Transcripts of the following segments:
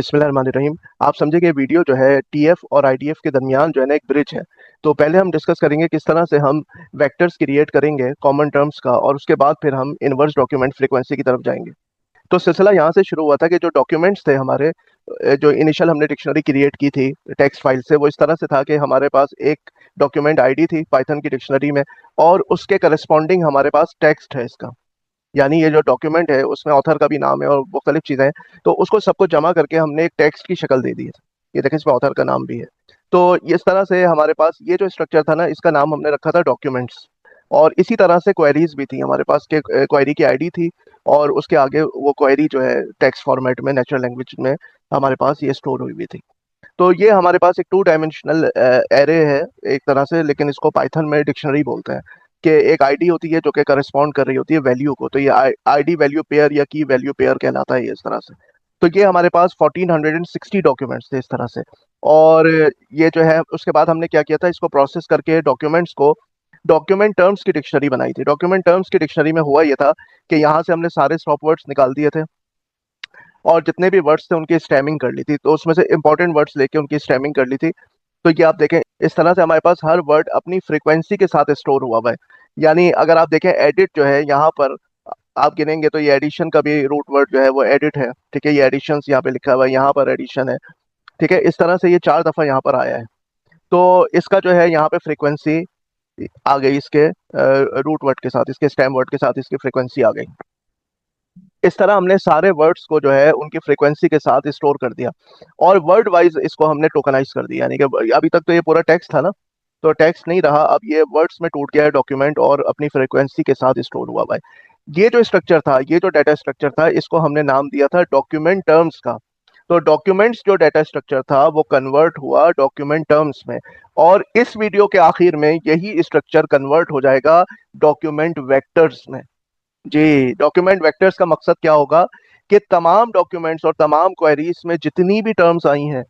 बिस्मिल्लाहिर्रहमानिर्रहीम। आप समझे कि वीडियो जो है टीएफ और आईडीएफ के दरमियान जो है ना एक ब्रिज है। तो पहले हम डिस्कस करेंगे किस तरह से हम वेक्टर्स क्रिएट करेंगे कॉमन टर्म्स का, और उसके बाद फिर हम इनवर्स डॉक्यूमेंट फ्रीक्वेंसी की तरफ जाएंगे। तो सिलसिला यहाँ से शुरू हुआ था कि जो डॉक्यूमेंट्स थे हमारे, जो इनिशियल हमने डिक्शनरी क्रिएट की थी टेक्स्ट फाइल से, वो इस तरह से था कि हमारे पास एक डॉक्यूमेंट आईडी थी पाइथन की डिक्शनरी में, और उसके करस्पॉन्डिंग हमारे पास टेक्स्ट है इसका। यानी ये जो डॉक्यूमेंट है उसमें ऑथर का भी नाम है और मुख्तलिफ चीज़ें हैं। तो उसको सबको जमा करके हमने एक टेक्स्ट की शक्ल दे दी है। ये देखिए इसमें ऑथर का नाम भी है। तो इस तरह से हमारे पास ये जो स्ट्रक्चर था ना, इसका नाम हमने रखा था डॉक्यूमेंट्स। और इसी तरह से क्वेरीज भी थी हमारे पास के क्वेरी की आईडी थी, और उसके आगे वो क्वेरी जो है टेक्स्ट फॉर्मेट में नेचुरल लैंग्वेज में हमारे पास ये स्टोर हुई हुई थी। तो ये हमारे पास एक टू डायमेंशनल एरे है एक तरह से, लेकिन इसको पाइथन में डिक्शनरी बोलते हैं। कि एक आईडी होती है जो कि करस्पॉन्ड कर रही होती है वैल्यू को, तो ये आईडी वैल्यू पेयर या की वैल्यू पेयर कहलाता है ये इस तरह से। तो ये हमारे पास 1460 डॉक्यूमेंट्स थे इस तरह से। और ये जो है उसके बाद हमने क्या किया था, इसको प्रोसेस करके डॉक्यूमेंट्स को डॉक्यूमेंट टर्म्स की डिक्शनरी बनाई थी। डॉक्यूमेंट टर्म्स की डिक्शनरी में हुआ ये था कि यहाँ से हमने सारे स्टॉप वर्ड्स निकाल दिए थे, और जितने भी वर्ड्स थे उनकी स्टैमिंग कर ली थी। तो उसमें से इंपॉर्टेंट वर्ड्स लेके उनकी स्टैमिंग कर ली थी। तो ये आप देखें इस तरह से हमारे पास हर वर्ड अपनी फ्रीक्वेंसी के साथ स्टोर हुआ हुआ है। यानी अगर आप देखें एडिट जो है यहाँ पर आप गिनेंगे तो ये एडिशन का भी रूट वर्ड जो है वो एडिट है। ठीक है, ये एडिशन यहाँ पे लिखा हुआ है, यहाँ पर एडिशन है। ठीक है, इस तरह से ये 4 दफा यहाँ पर आया है। तो इसका जो है यहाँ पे फ्रीक्वेंसी आ गई, इसके रूट वर्ड के साथ, इसके स्टेम वर्ड के साथ इसकी फ्रीक्वेंसी आ गई। इस तरह हमने सारे वर्ड्स को जो है उनकी फ्रीक्वेंसी के साथ स्टोर कर दिया, और वर्ड वाइज इसको हमने टोकनाइज कर दिया। यानी कि अभी तक तो ये पूरा टेक्स्ट था ना, तो टेक्स्ट नहीं रहा, अब ये वर्ड्स में टूट गया है डॉक्यूमेंट, और अपनी फ्रीक्वेंसी के साथ स्टोर हुआ हुआ है। ये जो स्ट्रक्चर था, ये जो डाटा स्ट्रक्चर था, इसको हमने नाम दिया था डॉक्यूमेंट टर्म्स का। तो डॉक्यूमेंट्स जो डाटा स्ट्रक्चर था वो कन्वर्ट हुआ डॉक्यूमेंट टर्म्स में, और इस वीडियो के आखिर में यही स्ट्रक्चर कन्वर्ट हो जाएगा डॉक्यूमेंट वेक्टर्स में। जी, डॉक्यूमेंट वेक्टर्स का मकसद क्या होगा कि तमाम डॉक्यूमेंट्स और तमाम क्वेरीज में जितनी भी टर्म्स आई हैं,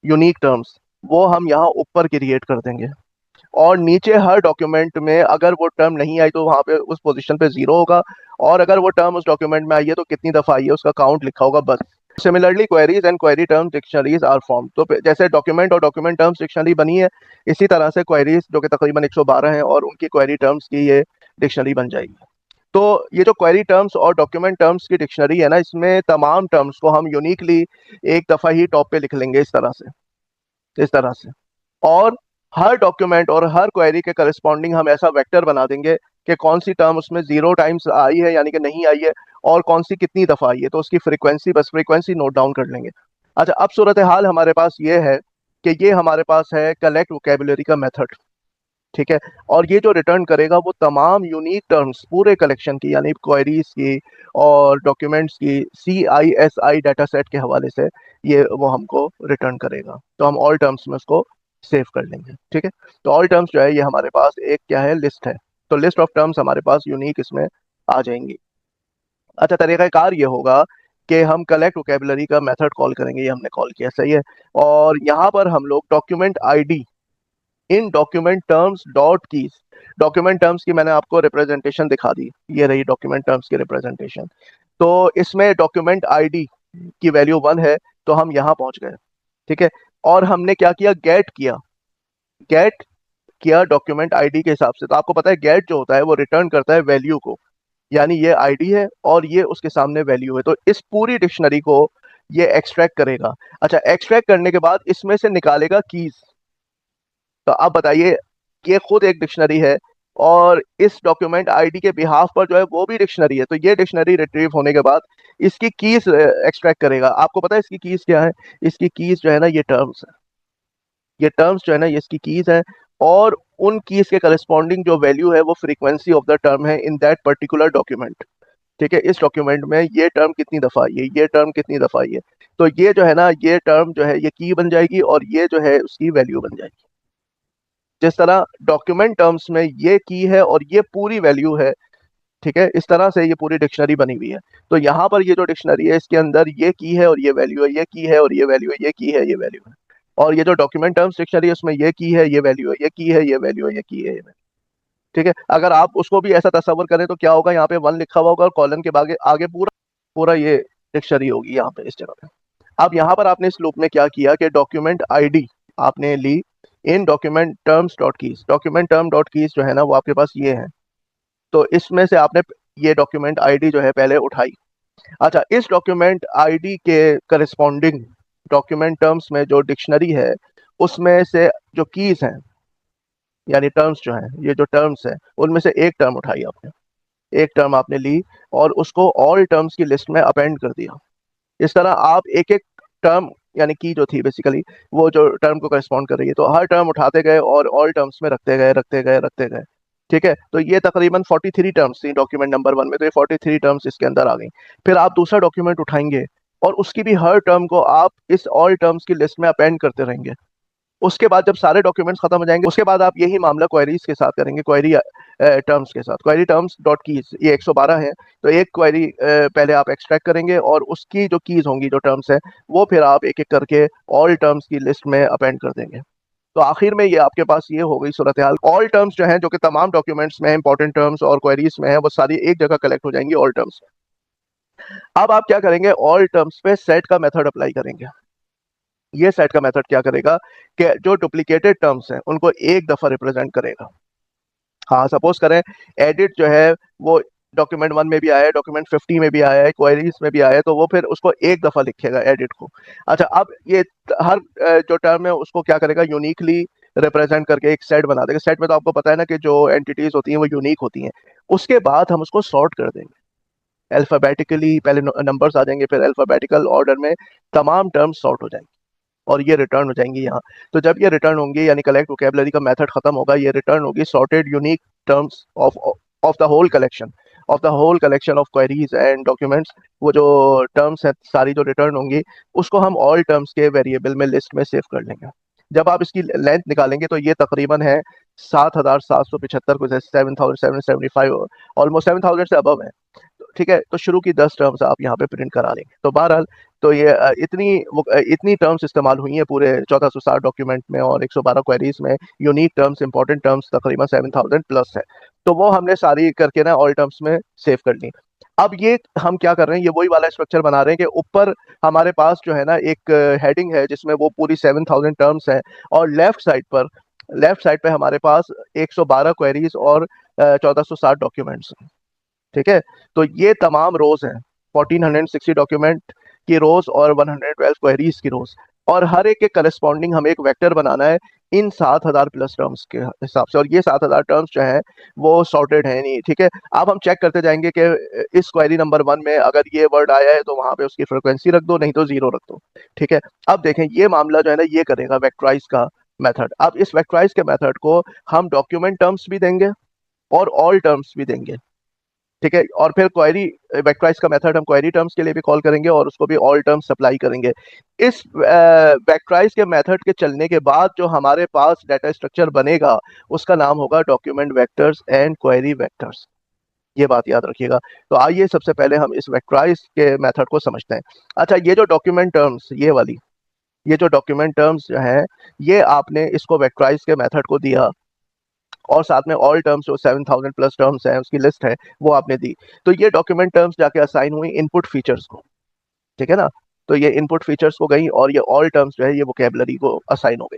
यूनिक टर्म्स, वो हम यहाँ ऊपर क्रिएट कर देंगे। और नीचे हर डॉक्यूमेंट में अगर वो टर्म नहीं आई तो वहां पे उस पोजीशन पे 0 होगा, और अगर वो टर्म उस डॉक्यूमेंट में आई है तो कितनी दफा आई है उसका काउंट लिखा होगा बस। Similarly queries and query terms dictionaries are form. तो जैसे डॉक्यूमेंट और डॉक्यूमेंट टर्म्स डिक्शनरी बनी है, इसी तरह से क्वेरीज जो कि तकरीबन 112 हैं और उनकी क्वेरी टर्म्स की ये डिक्शनरी बन जाएगी। तो ये जो क्वेरी टर्म्स और डॉक्यूमेंट टर्म्स की डिक्शनरी है ना, इसमें तमाम टर्म्स को हम यूनिकली एक दफा ही टॉप पे लिख लेंगे इस तरह से, इस तरह से। और हर डॉक्यूमेंट और हर क्वेरी के करस्पॉन्डिंग हम ऐसा वेक्टर बना देंगे कि कौन सी टर्म उसमें 0 टाइम्स आई है यानी कि नहीं आई है, और कौन सी कितनी दफा आई है, तो उसकी फ्रीक्वेंसी, बस फ्रीक्वेंसी नोट डाउन कर लेंगे। अच्छा, अब सूरत हाल हमारे पास ये है कि ये हमारे पास है कलेक्ट वोकेबुलरी का मेथड। ठीक है, और ये जो रिटर्न करेगा वो तमाम यूनिक टर्म्स पूरे कलेक्शन की, यानी क्वेरीज की और डॉक्यूमेंट्स की CISI डाटा सेट के हवाले से ये वो हमको रिटर्न करेगा। तो हम ऑल टर्म्स में उसको सेव कर लेंगे। ठीक है, तो ऑल टर्म्स जो है ये हमारे पास एक क्या है, लिस्ट है। तो लिस्ट ऑफ टर्म्स हमारे पास यूनिक इसमें आ जाएंगी। अच्छा, तरीक़ाकार ये होगा कि हम कलेक्ट वोकेबुलरी का मेथड कॉल करेंगे, ये हमने कॉल किया, सही है। और यहाँ पर हम लोग डॉक्यूमेंट आईडी इन document terms dot keys, document terms की मैंने आपको रिप्रेजेंटेशन दिखा दी, ये रही डॉक्यूमेंट टर्म्स की रिप्रेजेंटेशन। तो इसमें डॉक्यूमेंट आईडी की वैल्यू 1 है, तो हम यहाँ पहुंच गए। ठीक है, और हमने क्या किया, गेट किया, गेट किया डॉक्यूमेंट आईडी के हिसाब से। तो आपको पता है गेट जो होता है वो रिटर्न करता है वैल्यू को, यानी ये आईडी है और ये उसके सामने वैल्यू है। तो इस पूरी डिक्शनरी को ये एक्सट्रैक्ट करेगा। अच्छा, एक्सट्रैक्ट करने के बाद इसमें से निकालेगा कीज। तो आप बताइए, ये खुद एक डिक्शनरी है, और इस डॉक्यूमेंट आईडी के बिहाफ पर जो है वो भी डिक्शनरी है। तो ये डिक्शनरी रिट्रीव होने के बाद इसकी कीज एक्सट्रैक्ट करेगा। आपको पता है इसकी कीज क्या है? इसकी कीज जो है ना, ये टर्म्स है। ये टर्म्स जो है ना, ये इसकी कीज है, और उन कीज के करस्पॉन्डिंग जो वैल्यू है वो फ्रीक्वेंसी ऑफ द टर्म है इन दैट पर्टिकुलर डॉक्यूमेंट। ठीक है, इस डॉक्यूमेंट में ये टर्म कितनी दफा आई है, ये टर्म कितनी दफा आई है। तो ये जो है ना, ये टर्म जो है ये की बन जाएगी, और ये जो है उसकी वैल्यू बन जाएगी। जिस तरह डॉक्यूमेंट टर्म्स में ये की है और ये पूरी वैल्यू है, ठीक है, इस तरह से ये पूरी डिक्शनरी बनी हुई है। तो यहाँ पर ये जो डिक्शनरी है इसके अंदर ये की है और ये वैल्यू है, ये की है और ये वैल्यू है, ये की है, ये वैल्यू है। और ये जो डॉक्यूमेंट टर्म्स डिक्शनरी है उसमें ये की है, ये वैल्यू है, ये की है, ये वैल्यू है, ये की है, ये वैल्यू। ठीक है, अगर आप उसको भी ऐसा तस्वर करें तो क्या होगा, यहाँ पे 1 लिखा हुआ होगा और कॉलन के आगे आगे पूरा पूरा ये डिक्शनरी होगी यहाँ पे इस जगह पे। अब यहाँ पर आपने इस लूप में क्या किया कि डॉक्यूमेंट आईडी आपने ली in document terms dot keys. Document term dot keys जो है ना वो आपके पास ये है, तो इसमें से आपने ये डॉक्यूमेंट आईडी जो है पहले उठाई। अच्छा, इस डॉक्यूमेंट आईडी के करस्पॉन्डिंग डॉक्यूमेंट टर्म्स में जो डिक्शनरी है उसमें से जो कीज हैं यानी टर्म्स जो हैं, ये जो टर्म्स हैं उनमें से एक टर्म उठाई आपने, एक टर्म आपने ली और उसको ऑल टर्म्स की लिस्ट में अपेंड कर दिया। इस तरह आप एक एक टर्म यानी की जो थी बेसिकली वो जो टर्म को करस्पॉन्ड कर रही है, तो हर टर्म उठाते गए और ऑल टर्म्स में रखते गए। ठीक है, तो ये तकरीबन 43 टर्म्स थी डॉक्यूमेंट नंबर 1 में, तो ये 43 टर्म्स इसके अंदर आ गई। फिर आप दूसरा डॉक्यूमेंट उठाएंगे और उसकी भी हर टर्म को आप इस ऑल टर्म्स की लिस्ट में अपेंड करते रहेंगे। उसके बाद जब सारे डॉक्यूमेंट्स खत्म हो जाएंगे उसके बाद आप यही मामला क्वेरीज के साथ करेंगे, क्वेरी टर्म्स के साथ। क्वेरी टर्म्स डॉट कीज ये 112 है, तो एक क्वेरी पहले आप एक्सट्रैक्ट करेंगे और उसकी जो कीज होंगी जो टर्म्स है वो फिर आप एक एक करके ऑल टर्म्स की लिस्ट में अपेंड कर देंगे। तो आखिर में ये आपके पास ये हो गई सूरत हाल। ऑल टर्म्स जो हैं जो कि तमाम डॉक्यूमेंट्स में इंपॉर्टेंट टर्म्स और क्वेरीज में है वो सारी एक जगह कलेक्ट हो जाएंगी ऑल टर्म्स। अब आप क्या करेंगे, ऑल टर्म्स पे सेट का मेथड अप्लाई करेंगे। ये सेट का मेथड क्या करेगा कि जो डुप्लीकेटेड टर्म्स हैं उनको एक दफा रिप्रेजेंट करेगा। हाँ, सपोज करें एडिट जो है वो डॉक्यूमेंट 1 में भी आया है, डॉक्यूमेंट 50 में भी आया है, क्वेरीज में भी आया है, तो वो फिर उसको एक दफा लिखेगा एडिट को। अच्छा, अब ये हर जो टर्म है उसको क्या करेगा, यूनिकली रिप्रेजेंट करके एक सेट बना देगा। सेट में तो आपको पता है ना कि जो एंटिटीज होती हैं वो यूनिक होती हैं। उसके बाद हम उसको सॉर्ट कर देंगे अल्फाबेटिकली, पहले नंबर्स आ जाएंगे फिर अल्फाबेटिकल ऑर्डर में तमाम टर्म्स सॉर्ट हो जाएंगे और ये रिटर्न हो जाएंगी यहाँ। तो जब ये रिटर्न होंगी यानी कलेक्ट वोकेबलरी का मेथड खत्म होगा, ये रिटर्न होगी sorted unique terms of the whole collection, of the whole collection of queries and documents. वो जो टर्म्स हैं सारी जो रिटर्न होंगी उसको हम ऑल टर्म्स के वेरिएबल में लिस्ट में सेव कर लेंगे। जब आप इसकी लेंथ निकालेंगे तो ये तकरीबन है 7,775, कुछ 7,775, ऑलमोस्ट 7,000 से अबव है। ठीक है, तो शुरू की 10 टर्म्स आप यहाँ पे प्रिंट करा लेंगे। तो बहरहाल तो ये इतनी टर्म्स इस्तेमाल हुई हैं पूरे 1460 डॉक्यूमेंट में और 112 क्वेरीज में। यूनिक टर्म्स, इंपॉर्टेंट टर्म्स तकरीबन 7,000 प्लस है। तो वो हमने सारी करके ना ऑल टर्म्स में सेव कर ली। अब ये हम क्या कर रहे हैं, ये वही वाला स्ट्रक्चर बना रहे हैं कि ऊपर हमारे पास जो है ना एक हेडिंग है जिसमें वो पूरी 7,000 टर्म्स हैं और लेफ्ट साइड पे हमारे पास 112 क्वेरीज और 1460 डॉक्यूमेंट्स। ठीक है, तो ये तमाम रोज हैं, 1460 डॉक्यूमेंट की रोज और 112 क्वेरीज की रोज, और हर एक के करस्पॉन्डिंग हमें एक वेक्टर बनाना है इन 7,000 प्लस टर्म्स के हिसाब से। और ये 7,000 टर्म्स जो है वो सॉर्टेड है नहीं। ठीक है, अब हम चेक करते जाएंगे कि इस क्वेरी नंबर 1 में अगर ये वर्ड आया है तो वहां पे उसकी फ्रिक्वेंसी रख दो, नहीं तो 0 रख दो। ठीक है, अब देखें ये मामला जो है ना ये करेगा वेक्टराइज का मेथड। अब इस वेक्टराइज के मेथड को हम डॉक्यूमेंट टर्म्स भी देंगे और ऑल टर्म्स भी देंगे। ठीक है, और फिर क्वेरी वेक्टराइज का मेथड हम क्वेरी टर्म्स के लिए भी कॉल करेंगे और उसको भी ऑल टर्म्स सप्लाई करेंगे। इस वेक्टराइज के मेथड के चलने के बाद जो हमारे पास डाटा स्ट्रक्चर बनेगा उसका नाम होगा document vectors and query vectors. ये बात याद रखिएगा। तो आइए सबसे पहले हम इस वेक्टराइज के मेथड को समझते हैं। अच्छा, ये जो डॉक्यूमेंट टर्म्स ये जो डॉक्यूमेंट टर्म्स जो है ये आपने इसको वेक्टराइज के मेथड को दिया और साथ में ऑल टर्म्स जो 7,000 प्लस टर्म्स हैं उसकी लिस्ट है वो आपने दी। तो ये डॉक्यूमेंट टर्म्स जाके असाइन हुई इनपुट फीचर्स को। ठीक है ना, तो ये इनपुट फीचर्स को गई और ये ऑल टर्म्स जो है ये वोकेबलरी को असाइन हो गई।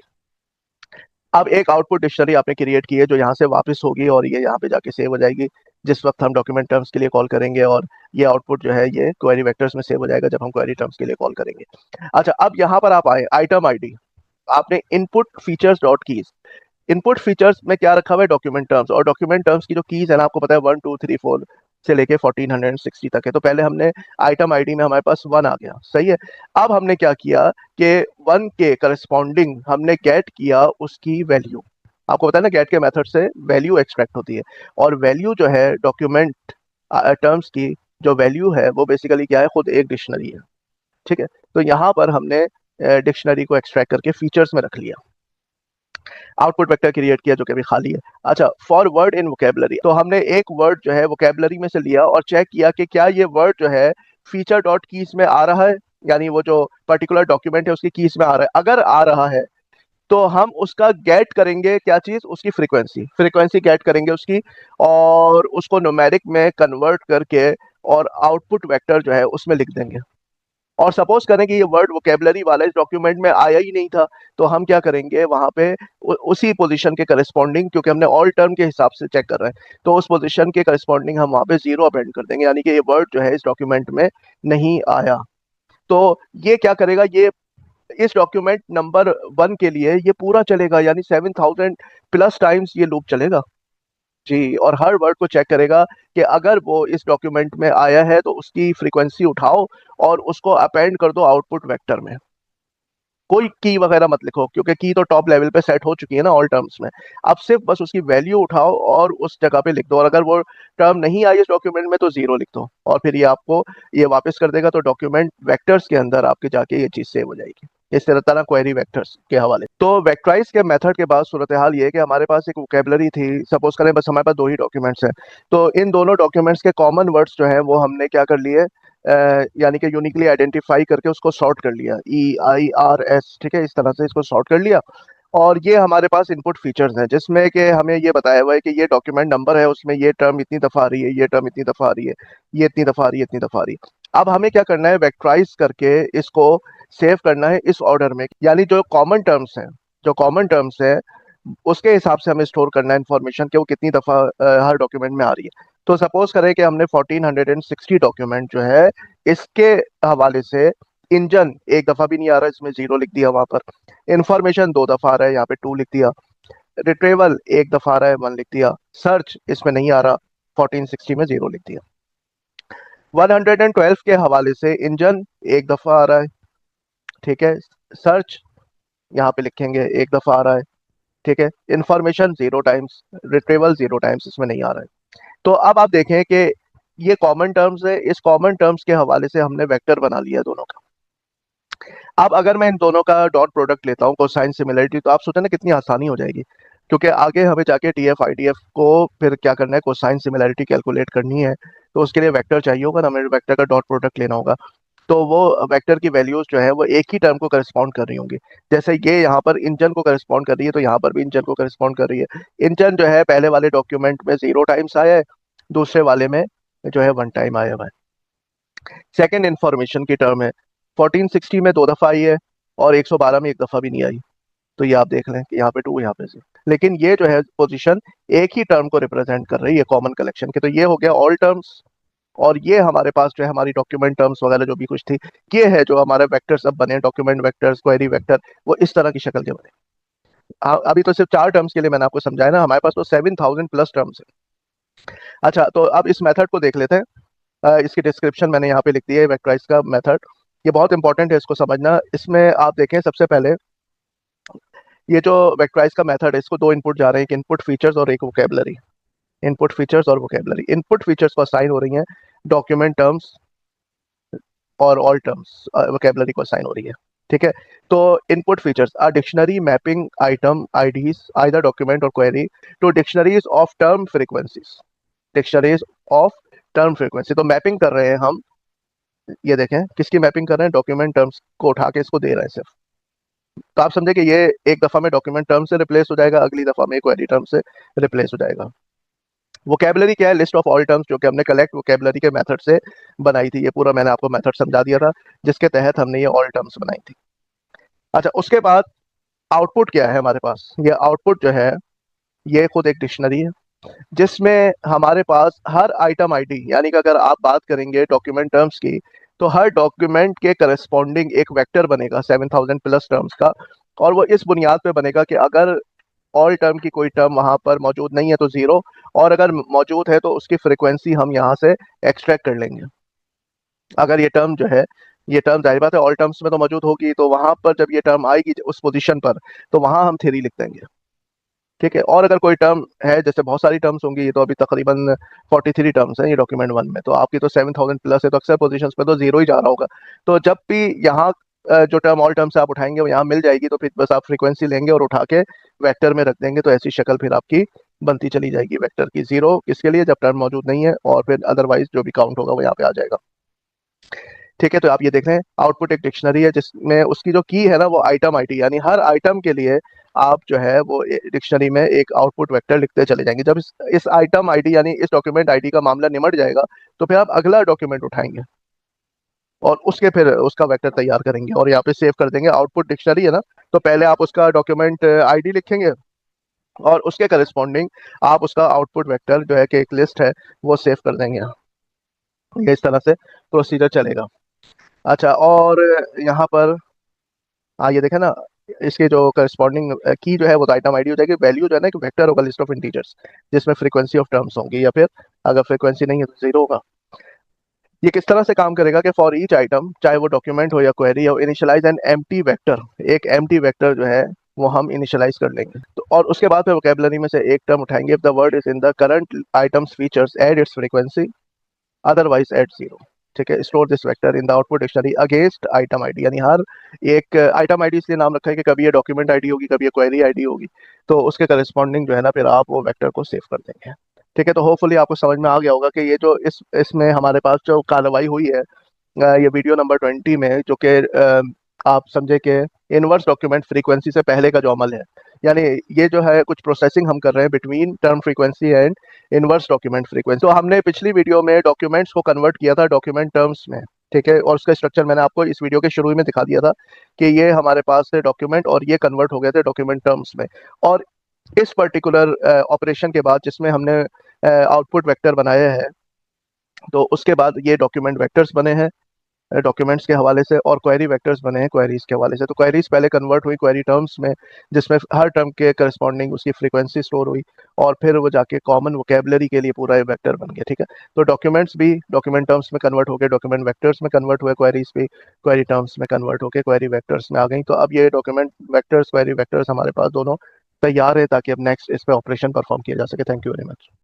अब एक आउटपुट डिक्शनरी आपने क्रिएट की है जो यहाँ से वापस होगी और ये यहाँ पे जाके सेव हो जाएगी जिस वक्त हम डॉक्यूमेंट टर्म्स के लिए कॉल करेंगे, और ये आउटपुट जो है ये क्वेरी वेक्टर्स में सेव हो जाएगा जब हम क्वेरी टर्म्स के लिए कॉल करेंगे। अच्छा, अब यहाँ पर आप आए आइटम आईडी, आपने input features dot keys. Input features में क्या रखा हुआ है, डॉक्यूमेंट टर्म्स, और डॉक्यूमेंट टर्म्स की जो कीज है ना आपको पता है 1 2 3 4 से लेके 1460 तक है। तो पहले हमने आइटम आईडी में हमारे पास 1 आ गया, सही है। अब हमने क्या किया कि 1 के करस्पॉन्डिंग हमने गेट किया उसकी वैल्यू। आपको पता है ना गेट के मेथड से वैल्यू एक्सट्रैक्ट होती है, और वैल्यू जो है डॉक्यूमेंट टर्म्स की जो वैल्यू है वो बेसिकली क्या है, खुद एक डिक्शनरी है। ठीक है, तो यहाँ पर हमने डिक्शनरी को एक्सट्रैक्ट करके फीचर्स में रख लिया, आउटपुट वेक्टर क्रिएट किया जो कि अभी खाली है। अच्छा, फॉर वर्ड इन वोकेबलरी, तो हमने एक वर्ड जो है वोकेबलरी में से लिया और चेक किया कि क्या ये वर्ड जो है फीचर डॉट कीज में आ रहा है, यानी वो जो पर्टिकुलर डॉक्यूमेंट है उसकी कीज में आ रहा है। अगर आ रहा है तो हम उसका गेट करेंगे क्या चीज, उसकी फ्रीक्वेंसी गेट करेंगे उसकी, और उसको न्यूमेरिक में कन्वर्ट करके और आउटपुट वेक्टर जो है उसमें लिख देंगे। और सपोज करें कि ये वर्ड वोकेबलरी वाला इस डॉक्यूमेंट में आया ही नहीं था, तो हम क्या करेंगे वहां पे उसी पोजीशन के करस्पॉन्डिंग, क्योंकि हमने ऑल टर्म के हिसाब से चेक कर रहे हैं, तो उस पोजीशन के करस्पॉन्डिंग हम वहां पे जीरो अपेंड कर देंगे, यानी कि ये वर्ड जो है इस डॉक्यूमेंट में नहीं आया। तो ये क्या करेगा, ये इस डॉक्यूमेंट नंबर 1 के लिए ये पूरा चलेगा, यानी 7000 प्लस टाइम्स ये लूप चलेगा जी। और हर वर्ड को चेक करेगा कि अगर वो इस डॉक्यूमेंट में आया है तो उसकी फ्रीक्वेंसी उठाओ और उसको अपेंड कर दो आउटपुट वेक्टर में। कोई की वगैरह मत लिखो, क्योंकि की तो टॉप लेवल पे सेट हो चुकी है ना ऑल टर्म्स में। अब सिर्फ बस उसकी वैल्यू उठाओ और उस जगह पे लिख दो, और अगर वो टर्म नहीं आई इस डॉक्यूमेंट में तो जीरो लिख दो, और फिर ये आपको ये वापस कर देगा। तो डॉक्यूमेंट वेक्टर्स के अंदर आपके जाके ये चीज सेव हो जाएगी इस तरह क्वेरी वेक्टर्स के हवाले। तो वेक्टराइज के मेथड के बाद सूरत हाल ये है कि हमारे पास एक वोकेबलरी थी, सपोज करें बस हमारे पास 2 ही डॉक्यूमेंट्स हैं, तो इन दोनों डॉक्यूमेंट्स के कॉमन वर्ड्स जो हैं वो हमने क्या कर लिए, यानी कि यूनिकली आइडेंटिफाई करके उसको सॉर्ट कर लिया, EIRS, ठीक है, इस तरह से इसको सॉर्ट कर लिया। और ये हमारे पास इनपुट फीचर्स हैं जिसमें कि हमें ये बताया हुआ है कि ये डॉक्यूमेंट नंबर है, उसमें ये टर्म इतनी दफ़ा आ रही है, ये टर्म इतनी दफ़ा आ रही है, ये इतनी दफ़ा आ रही है, इतनी दफ़ा आ रही है। अब हमें क्या करना है, वेक्टराइज करके इसको सेव करना है इस ऑर्डर में, यानी जो कॉमन टर्म्स हैं, जो कॉमन टर्म्स हैं उसके हिसाब से हमें स्टोर करना है इन्फॉर्मेशन कि वो कितनी दफ़ा हर डॉक्यूमेंट में आ रही है। तो सपोज करें कि हमने 1460 डॉक्यूमेंट जो है इसके हवाले से, इंजन एक दफ़ा भी नहीं आ रहा, इसमें जीरो लिख दिया वहां पर। इन्फॉर्मेशन 2 दफ़ा आ रहा है, यहाँ पे 2 लिख दिया। रिट्रीवल एक दफ़ा आ रहा है, 1 लिख दिया। सर्च इसमें नहीं आ रहा, 1460 में जीरो लिख दिया। 112 के हवाले से इंजन एक दफ़ा आ रहा है, ठीक है। सर्च यहाँ पे लिखेंगे एक दफ़ा आ रहा है, ठीक है। इन्फॉर्मेशन 0 टाइम्स, रिट्रीवल 0 टाइम्स, इसमें नहीं आ रहा है। तो अब आप देखें कि ये कॉमन टर्म्स है, इस कॉमन टर्म्स के हवाले से हमने वेक्टर बना लिया दोनों का। अब अगर मैं इन दोनों का डॉट प्रोडक्ट लेता हूँ कोसाइन सिमिलरिटी, तो आप सोचें ना कितनी आसानी हो जाएगी, क्योंकि आगे हमें जाके TF IDF को फिर क्या करना है, कोसाइन सिमिलरिटी कैलकुलेट करनी है, तो उसके लिए वेक्टर चाहिए होगा ना, हमें वेक्टर का डॉट प्रोडक्ट लेना होगा। तो वो वेक्टर की वैल्यूज जो है वो एक ही टर्म को करस्पॉन्ड कर रही होंगी। जैसे ये यहाँ पर इंजन को करस्पॉन्ड कर रही है, तो यहाँ पर भी इंजन को करस्पॉन्ड कर रही है। इंजन जो है पहले वाले डॉक्यूमेंट में 0 टाइम्स आया है, दूसरे वाले में जो है 1 टाइम आया हुआ है। सेकेंड इन्फॉर्मेशन की टर्म है, 1460 में 2 दफ़ा आई है और 112 में 1 दफ़ा भी नहीं आई। तो ये आप देख लें कि यहाँ पे 2, यहाँ पे 0, लेकिन ये जो है पोजीशन एक ही टर्म को रिप्रेजेंट कर रही है कॉमन कलेक्शन के। तो ये हो गया ऑल टर्म्स, और ये हमारे पास जो है हमारी डॉक्यूमेंट टर्म्स वगैरह जो भी कुछ थी, ये है जो हमारे वेक्टर्स अब बने, डॉक्यूमेंट वेक्टर्स, क्वेरी वेक्टर, वो इस तरह की शक्ल के बने। अभी तो सिर्फ 4 टर्म्स के लिए मैंने आपको समझाया ना, हमारे पास तो 7000 प्लस टर्म्स है। अच्छा, तो अब इस मेथड को देख लेते हैं। इसकी डिस्क्रिप्शन मैंने यहाँ पे लिख दी है, वेक्टराइज का मेथड। ये बहुत इंपॉर्टेंट है इसको समझना। इसमें आप देखें सबसे पहले ये जो वेक्टराइज का मेथड है, इसको 2 इनपुट जा रहे हैं, एक इनपुट फीचर्स और एक वोकेबलरी। इनपुट फीचर्स और वोकेबलरी, इनपुट फीचर्स को असाइन हो रही हैं डॉक्यूमेंट टर्म्स, और ऑल टर्म्स वोकेबलरी को असाइन हो रही है, ठीक है। तो input features are dictionary mapping item IDs either document और query to dictionaries of term frequencies, dictionaries of term frequency. तो मैपिंग कर रहे हैं हम, ये देखें किसकी मैपिंग कर रहे हैं, डॉक्यूमेंट टर्म्स को उठा के इसको दे रहे हैं सिर्फ। तो आप समझे कि ये एक दफा में डॉक्यूमेंट टर्म से रिप्लेस हो जाएगा, अगली दफा में क्वेरी टर्म से रिप्लेस हो जाएगा। वोकेबलरी क्या है, लिस्ट ऑफ ऑल टर्म्स, जो कि हमने कलेक्ट वोकेबलरी के मेथड से बनाई थी। ये पूरा मैंने आपको मेथड समझा दिया था जिसके तहत हमने ये ऑल टर्म्स बनाई थी। अच्छा, उसके बाद आउटपुट क्या है हमारे पास, ये आउटपुट जो है ये खुद एक डिक्शनरी है जिसमें हमारे पास हर आइटम आईडी, यानी कि अगर आप बात करेंगे डॉक्यूमेंट टर्म्स की, तो हर डॉक्यूमेंट के करस्पॉन्डिंग एक वेक्टर बनेगा 7000 प्लस टर्म्स का। और वो इस बुनियाद पे बनेगा कि अगर ऑल टर्म की कोई टर्म वहां पर मौजूद नहीं है तो जीरो, और अगर मौजूद है तो उसकी फ्रीक्वेंसी हम यहाँ से एक्सट्रैक्ट कर लेंगे। अगर ये टर्म जो है, ये टर्म जाहिर बात है ऑल टर्म्स में तो मौजूद होगी, तो वहां पर जब ये टर्म आएगी उस पोजीशन पर, तो वहां हम थ्री लिख देंगे, ठीक है। और अगर कोई टर्म है, जैसे बहुत सारी टर्म्स होंगी, ये तो अभी तकरीबन 43 टर्म्स हैं ये डॉक्यूमेंट 1 में, तो आपकी तो 7000 प्लस है, तो अक्सर पोजीशंस पे तो जीरो ही जा रहा होगा। तो जब भी यहाँ जो टर्म ऑल टर्म से आप उठाएंगे वो यहाँ मिल जाएगी, तो फिर बस आप फ्रीक्वेंसी लेंगे और उठा के वेक्टर में रख देंगे, तो ऐसी शक्ल फिर आपकी बनती चली जाएगी वेक्टर की। जीरो किसके लिए, जब टर्म मौजूद नहीं है, और फिर अदरवाइज जो भी काउंट होगा वो यहाँ पे आ जाएगा, ठीक है। तो आप ये देख रहे हैं आउटपुट एक डिक्शनरी है जिसमें उसकी जो की है ना वो आइटम आईडी, यानी हर आइटम के लिए आप जो है वो डिक्शनरी में एक आउटपुट वेक्टर लिखते चले जाएंगे। जब इस आइटम आईडी यानी इस डॉक्यूमेंट आईडी का मामला निमट जाएगा, तो फिर आप अगला डॉक्यूमेंट उठाएंगे, और उसके फिर उसका वेक्टर तैयार करेंगे और यहाँ पे सेव कर देंगे। आउटपुट डिक्शनरी है ना, तो पहले आप उसका डॉक्यूमेंट आईडी लिखेंगे और उसके करस्पॉन्डिंग आप उसका आउटपुट वेक्टर जो है कि एक लिस्ट है वो सेव कर देंगे। ये इस तरह से प्रोसीजर चलेगा। अच्छा, और यहाँ पर ये देखें ना, इसके जो करस्पॉन्डिंग की जो है वो तो आइटम आईडी हो जाएगी। वैल्यू जो है ना एक वेक्टर होगा, लिस्ट ऑफ इंटीजर्स, जिसमें फ्रीक्वेंसी ऑफ टर्म्स होंगी, या फिर अगर फ्रीक्वेंसी नहीं है तो जीरो होगा। ये किस तरह से काम करेगा कि फॉर ईच आइटम, चाहे वो डॉक्यूमेंट हो या क्वेरी हो, इनिशियलाइज एन एम्प्टी वेक्टर, एक एम्प्टी वेक्टर जो है वो हम इनिशियलाइज कर लेंगे। तो और उसके बाद फिर वोकेबलरी में से एक टर्म उठाएंगे। If the word is in the current items features add its frequency, otherwise at zero. ठीक है, store this vector in the output dictionary against item ID. यानी हर एक आइटम आईडी इसलिए नाम रखा है कि कभी ये डॉक्यूमेंट आईडी होगी, कभी ये क्वेरी आईडी होगी, तो उसके करस्पॉन्डिंग जो है ना फिर आप वो वेक्टर को सेव कर देंगे। ठीक है, तो होपफुली आपको समझ में आ गया होगा कि ये जो इसमें हमारे पास जो कार्रवाई हुई है ये वीडियो नंबर 20 में, जो कि आप समझे कि इनवर्स डॉक्यूमेंट फ्रीक्वेंसी से पहले का जो अमल है, यानी ये जो है कुछ प्रोसेसिंग हम कर रहे हैं between term frequency and inverse document frequency. तो हमने पिछली वीडियो में डॉक्यूमेंट्स को कन्वर्ट किया था डॉक्यूमेंट टर्म्स में। ठीक है, और उसका स्ट्रक्चर मैंने आपको इस वीडियो के शुरू में दिखा दिया था कि ये हमारे पास थे डॉक्यूमेंट और ये कन्वर्ट हो गए थे डॉक्यूमेंट टर्म्स में। और इस पर्टिकुलर ऑपरेशन के बाद जिसमें हमने आउटपुट वेक्टर बनाए हैं, तो उसके बाद ये डॉक्यूमेंट वेक्टर्स बने हैं डॉक्यूमेंट्स के हवाले से, और क्वेरी वेक्टर्स बने हैं क्वेरीज के हवाले से। तो क्वेरीज पहले कन्वर्ट हुई क्वेरी टर्म्स में, जिसमें हर टर्म के करस्पॉन्डिंग उसकी फ्रीक्वेंसी स्टोर हुई, और फिर वो जाके कॉमन वोकेबलरी के लिए पूरा ये वेक्टर बन गया। ठीक है, तो डॉक्यूमेंट्स भी डॉक्यूमेंट टर्म्स में कन्वर्ट हो गए, डॉक्यूमेंट वेक्टर्स में कन्वर्ट हुए, क्वेरीज भी क्वेरी टर्म्स में कन्वर्ट होकर क्वेरी वेक्टर्स में आ गई। तो अब ये डॉक्यूमेंट वेक्टर्स क्वेरी वेक्टर्स हमारे पास दोनों तैयार है ताकि अब नेक्स्ट इस पर ऑपरेशन परफॉर्म किया जा सके। Thank you very much.